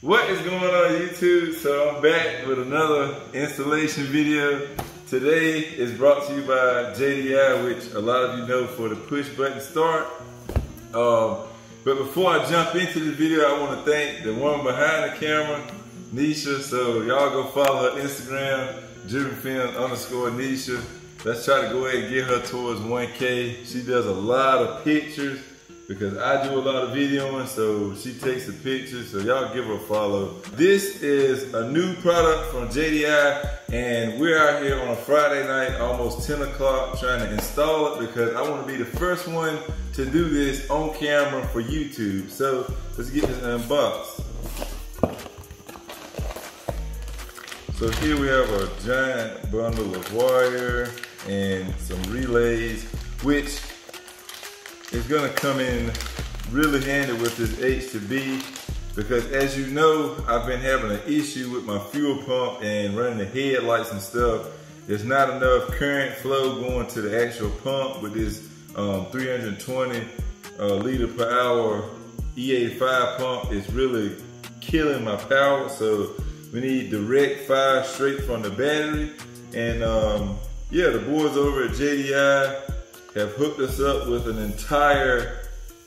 What is going on YouTube? So I'm back with another installation video. Today is brought to you by JDi, which a lot of you know for the push button start. But before I jump into the video, I want to thank the woman behind the camera, Nisha. So y'all go follow her Instagram, drivenfilms_Nisha. Let's try to go ahead and get her towards 1K. She does a lot of pictures because I do a lot of videoing, so she takes the pictures, so y'all give her a follow. This is a new product from JDi, and we're out here on a Friday night, almost 10 o'clock, trying to install it because I want to be the first one to do this on camera for YouTube. So let's get this unboxed. So here we have a giant bundle of wire and some relays, which is gonna come in really handy with this H2B, because as you know, I've been having an issue with my fuel pump and running the headlights and stuff. There's not enough current flow going to the actual pump with this 320 liter per hour E85 pump. It's really killing my power, so we need direct fire straight from the battery. And yeah, the boys over at JDi have hooked us up with an entire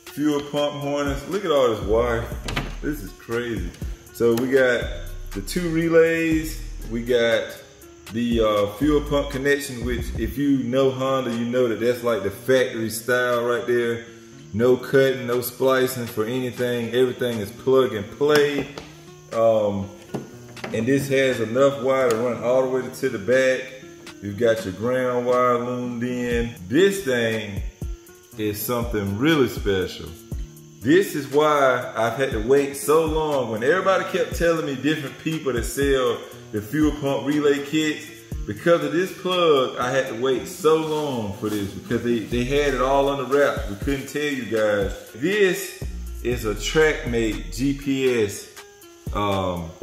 fuel pump harness. Look at all this wire. This is crazy. So we got the two relays, we got the fuel pump connection, which if you know Honda, you know that that's like the factory style right there. No cutting, no splicing for anything. Everything is plug and play. And this has enough wire to run all the way to the back. You've got your ground wire loomed in. This thing is something really special. This is why I've had to wait so long. When everybody kept telling me different people that sell the fuel pump relay kits, because of this plug, I had to wait so long for this because they had it all under wraps. We couldn't tell you guys. This is a TrackMate GPS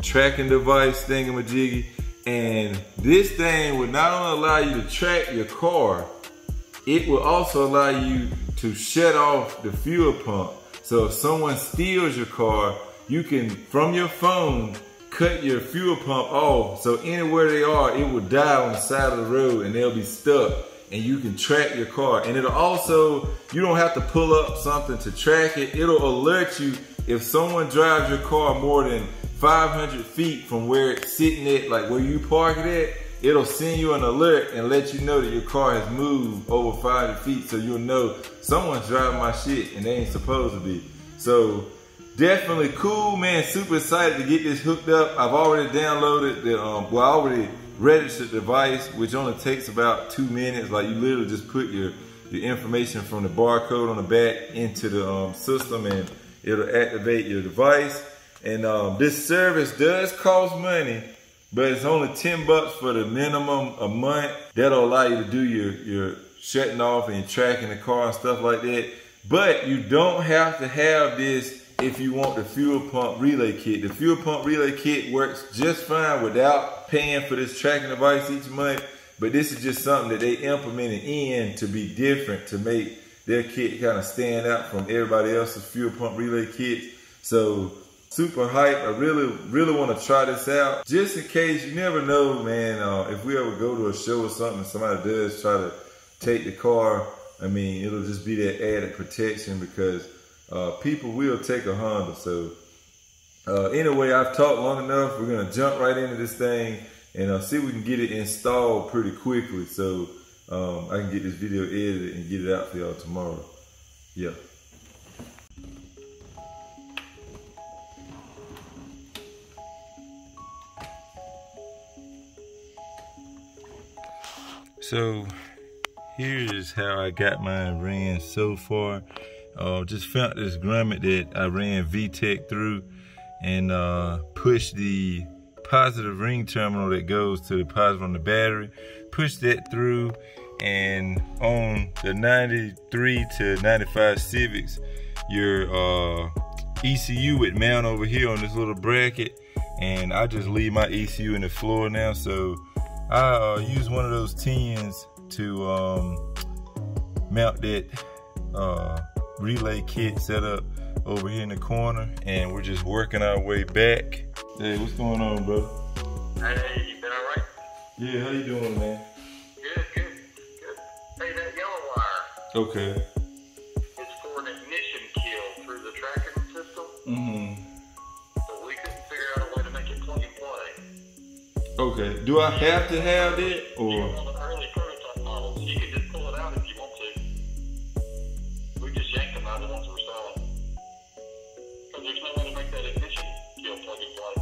tracking device thingamajiggy. And this thing would not only allow you to track your car, it will also allow you to shut off the fuel pump. So if someone steals your car, you can, from your phone, cut your fuel pump off. So anywhere they are, it will die on the side of the road and they'll be stuck. And you can track your car. And it'll also, you don't have to pull up something to track it. It'll alert you if someone drives your car more than 500 feet from where it's sitting at, like where you park it at. It'll send you an alert and let you know that your car has moved over 500 feet, so you'll know someone's driving my shit and they ain't supposed to be. So definitely cool, man. Super excited to get this hooked up. I've already downloaded the, I already registered the device, which only takes about 2 minutes. Like you literally just put your information from the barcode on the back into the system and it'll activate your device. And this service does cost money, but it's only 10 bucks for the minimum a month. That'll allow you to do your shutting off and tracking the car and stuff like that. But you don't have to have this if you want the fuel pump relay kit. The fuel pump relay kit works just fine without paying for this tracking device each month. But this is just something that they implemented in to be different, to make their kit kind of stand out from everybody else's fuel pump relay kits. So super hype. I really want to try this out. Just in case, you never know, man, if we ever go to a show or something, somebody does try to take the car, I mean, it'll just be that added protection because people will take a Honda. So anyway, I've talked long enough. We're going to jump right into this thing and see if we can get it installed pretty quickly so I can get this video edited and get it out for y'all tomorrow. Yeah. So here's how I got mine ran so far. Just found this grommet that I ran VTEC through and pushed the positive ring terminal that goes to the positive on the battery. Pushed that through, and on the 93 to 95 Civics, your ECU would mount over here on this little bracket, and I just leave my ECU in the floor now. So I use one of those tins to mount that relay kit setup over here in the corner, and we're just working our way back. Hey, what's going on, bro? Hey, you been all right? Yeah, how you doing, man? Good. Hey, that yellow wire. Okay. It's for an ignition kill through the tracking system. Mm-hmm. But we couldn't figure out a way to make it plug and play. Okay. Do I have to have that, or? Even on the early prototype models, you can just pull it out if you want to. We just yanked them out of the ones we're selling. Because there's no way to make that ignition kill plug and play.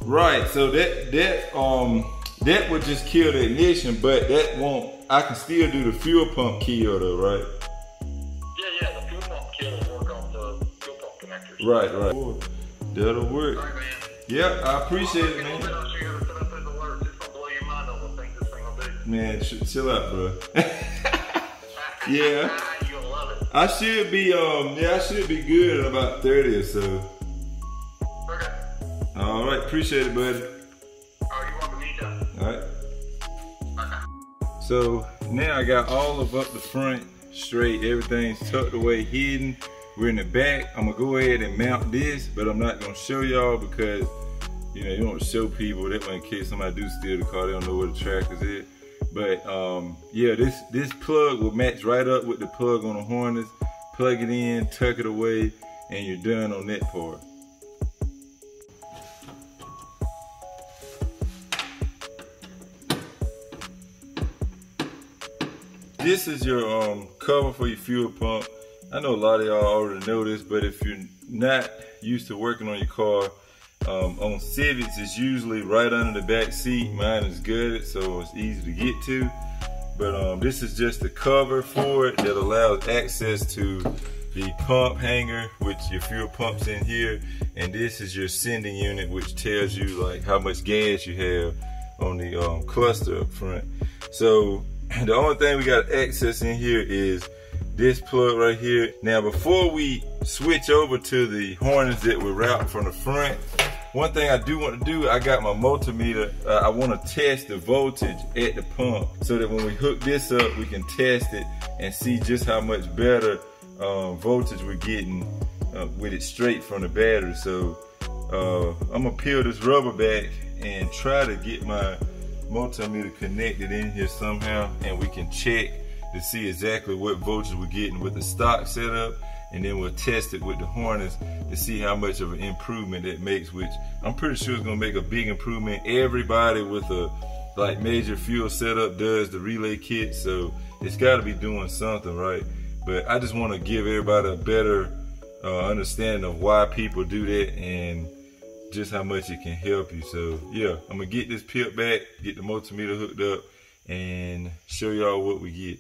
Right. So that would just kill the ignition, but that won't. I can still do the fuel pump kill though, right? Yeah. The fuel pump kill will work on the fuel pump connectors. Right. That'll work. All right, man. Yeah, I appreciate it, man. Man, chill out, bro. Yeah. You'll love it. I should be good in about 30 or so. Okay. All right, appreciate it, buddy. Oh, you want me to? All right. So now I got all of up the front straight. Everything's tucked away, hidden. We're in the back. I'm gonna go ahead and mount this, but I'm not gonna show y'all because you know you don't show people that way in case somebody do steal the car. They don't know where the tracker's at. But yeah, this plug will match right up with the plug on the harness. Plug it in, tuck it away, and you're done on that part. This is your cover for your fuel pump. I know a lot of y'all already know this, but if you're not used to working on your car, on Civics, it's usually right under the back seat. Mine is gutted, so it's easy to get to. But this is just the cover for it that allows access to the pump hanger, which your fuel pump's in here. And this is your sending unit, which tells you like how much gas you have on the cluster up front. So the only thing we got access in here is this plug right here. Now before we switch over to the harness that we route from the front, one thing I do want to do, I got my multimeter. I want to test the voltage at the pump so that when we hook this up, we can test it and see just how much better voltage we're getting with it straight from the battery. So I'm gonna peel this rubber back and try to get my multimeter connected in here somehow, and we can check to see exactly what voltage we're getting with the stock setup, and then we'll test it with the harness to see how much of an improvement it makes, which I'm pretty sure is gonna make a big improvement. Everybody with a like major fuel setup does the relay kit, so it's gotta be doing something right. But I just wanna give everybody a better understanding of why people do that and just how much it can help you. So yeah, I'm gonna get this peeled back, get the multimeter hooked up, and show y'all what we get.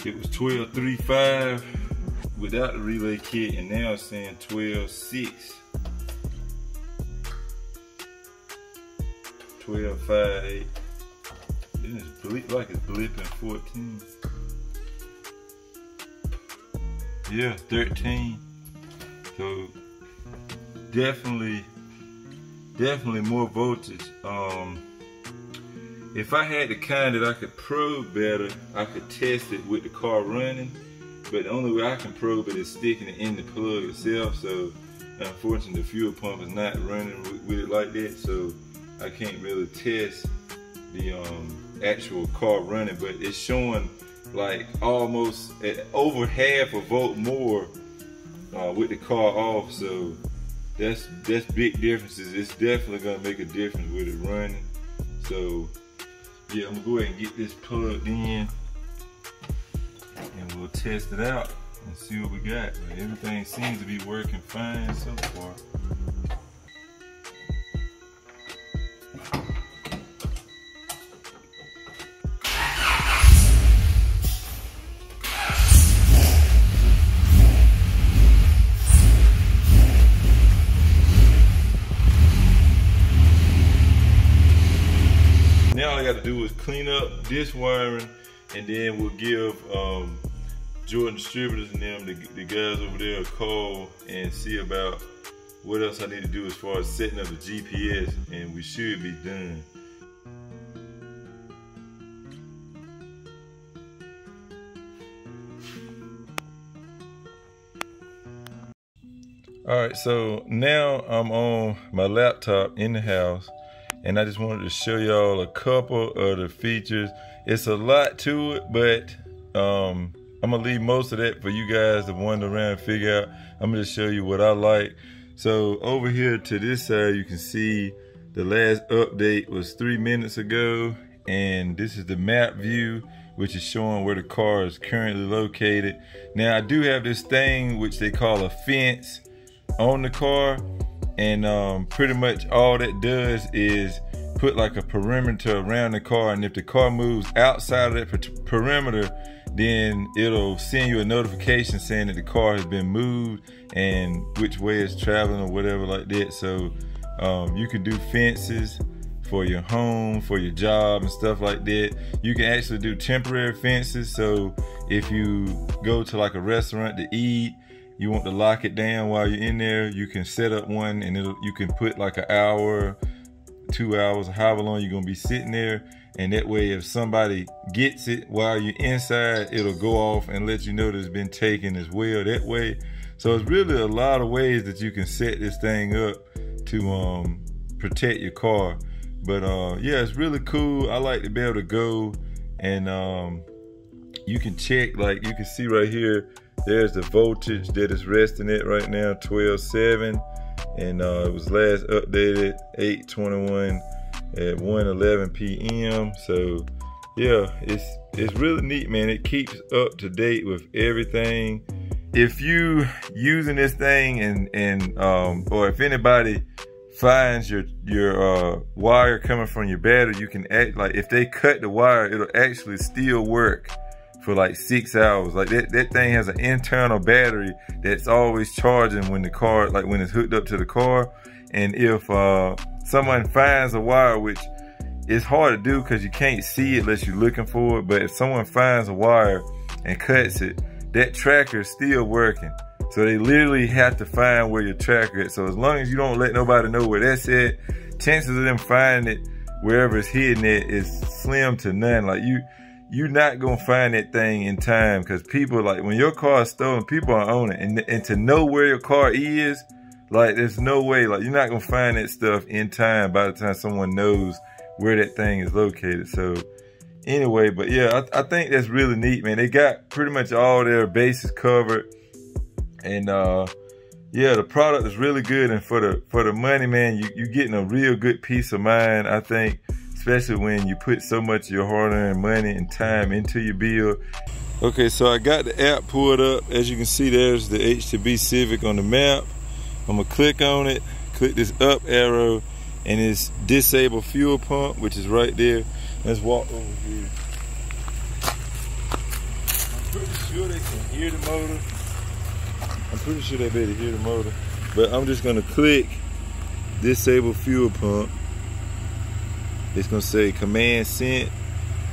It was 12.35 without the relay kit, and now it's saying 12.6. 12.58. It's like it's blipping 14. Yeah, 13. So definitely more voltage. If I had the kind that I could probe better, I could test it with the car running but the only way I can probe it is sticking it in the plug itself. So unfortunately the fuel pump is not running with it like that, so I can't really test the actual car running, but it's showing like almost at over half a volt more with the car off. So that's big differences. It's definitely gonna make a difference with it running. So yeah, I'm gonna go ahead and get this plugged in and we'll test it out and see what we got. But everything seems to be working fine so far. Now all I got to do is clean up this wiring, and then we'll give Jordan Distributors and them, the guys over there, a call and see about what else I need to do as far as setting up the GPS, and we should be done. All right, so now I'm on my laptop in the house, and I just wanted to show y'all a couple of the features. It's a lot to it, but I'm gonna leave most of that for you guys to wander around and figure out. I'm gonna just show you what I like. So over here to this side, you can see the last update was 3 minutes ago, and this is the map view, which is showing where the car is currently located. Now I do have this thing which they call a fence on the car, and pretty much all that does is put like a perimeter around the car, and if the car moves outside of that perimeter, then it'll send you a notification saying that the car has been moved and which way it's traveling or whatever like that. So you can do fences for your home, for your job and stuff like that. You can actually do temporary fences. So if you go to like a restaurant to eat, you want to lock it down while you're in there, you can set up one, and you can put like an hour, 2 hours, however long you're gonna be sitting there, and that way if somebody gets it while you're inside, it'll go off and let you know that it's been taken as well that way. So it's really a lot of ways that you can set this thing up to protect your car. But yeah, it's really cool. I like to be able to go and you can check, like you can see right here, there's the voltage that it's resting at right now, 12.7, and it was last updated 8/21 at 1:11 p.m. So yeah, it's really neat, man. It keeps up to date with everything. If you using this thing and or if anybody finds your wire coming from your battery, you can act like if they cut the wire, it'll actually still work for like 6 hours. Like that thing has an internal battery that's always charging when the car, like when it's hooked up to the car. And if someone finds a wire, which is hard to do because you can't see it unless you're looking for it, but if someone finds a wire and cuts it, that tracker is still working. So they literally have to find where your tracker is. So as long as you don't let nobody know where that's at, chances of them finding it wherever it's hidden at is slim to none. Like you're not gonna find that thing in time, because people, like when your car is stolen, people are on it, and to know where your car is, like there's no way, like you're not gonna find that stuff in time by the time someone knows where that thing is located. So anyway, but yeah, I think that's really neat, man. They got pretty much all their bases covered, and yeah, the product is really good, and for the money, man, you're getting a real good peace of mind, I think. Especially when you put so much of your hard-earned money and time into your build. Okay, so I got the app pulled up. As you can see, there's the H2B Civic on the map. I'm gonna click on it, click this up arrow, and it's disable fuel pump, which is right there. Let's walk over here. I'm pretty sure they can hear the motor. I'm pretty sure they better hear the motor. But I'm just gonna click disable fuel pump. It's gonna say command sent,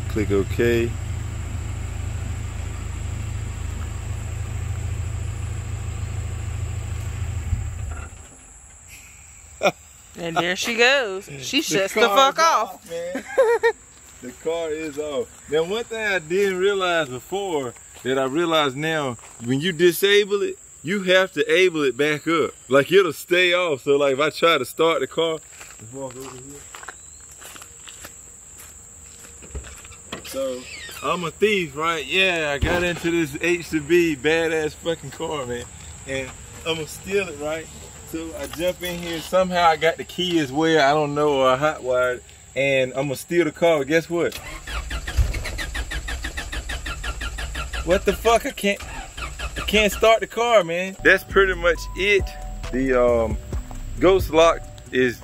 click OK. And there she goes. She shuts the fuck off. Man. The car is off. Now one thing I didn't realize before that I realize now, when you disable it, you have to able it back up. Like it'll stay off. So like if I try to start the car, let's walk over here. So I'm a thief, right? Yeah, I got into this H2B badass fucking car, man. And I'm gonna steal it, right? So I jump in here, somehow I got the key as well, I don't know, or I hot wired, and I'm gonna steal the car. Guess what? What the fuck? I can't start the car, man. That's pretty much it. The Ghost Lock is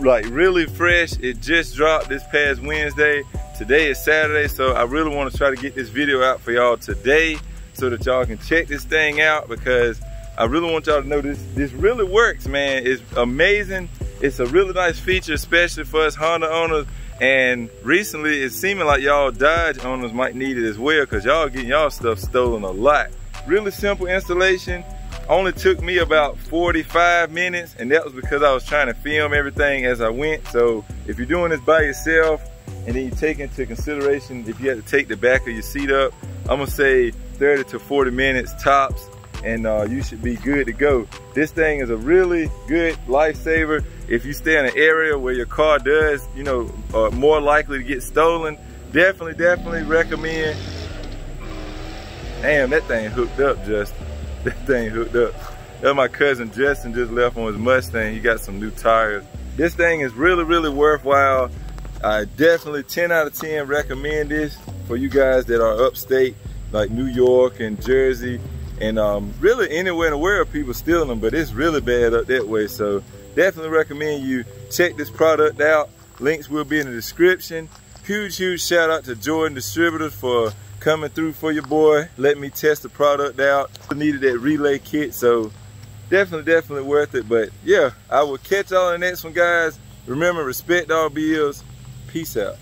like really fresh. It just dropped this past Wednesday. Today is Saturday, so I really want to try to get this video out for y'all today so that y'all can check this thing out, because I really want y'all to know this really works, man. It's amazing. It's a really nice feature, especially for us Honda owners. And recently, it's seeming like y'all Dodge owners might need it as well, because y'all getting y'all stuff stolen a lot. Really simple installation. Only took me about 45 minutes, and that was because I was trying to film everything as I went. So if you're doing this by yourself, and then you take into consideration if you have to take the back of your seat up, I'm gonna say 30 to 40 minutes tops, and you should be good to go. This thing is a really good lifesaver if you stay in an area where your car does, you know, more likely to get stolen. Definitely recommend. Damn, that thing hooked up, Justin. That thing hooked up. That's my cousin Justin just left on his Mustang. He got some new tires. This thing is really worthwhile. I definitely 10 out of 10 recommend this for you guys that are upstate, like New York and Jersey, and really anywhere in the world people stealing them, but it's really bad up that way. So definitely recommend you check this product out. Links will be in the description. Huge shout out to Jordan Distributors for coming through for your boy. Let me test the product out. I needed that relay kit, so definitely worth it. But yeah, I will catch y'all in the next one, guys. Remember, respect all bills. Peace out.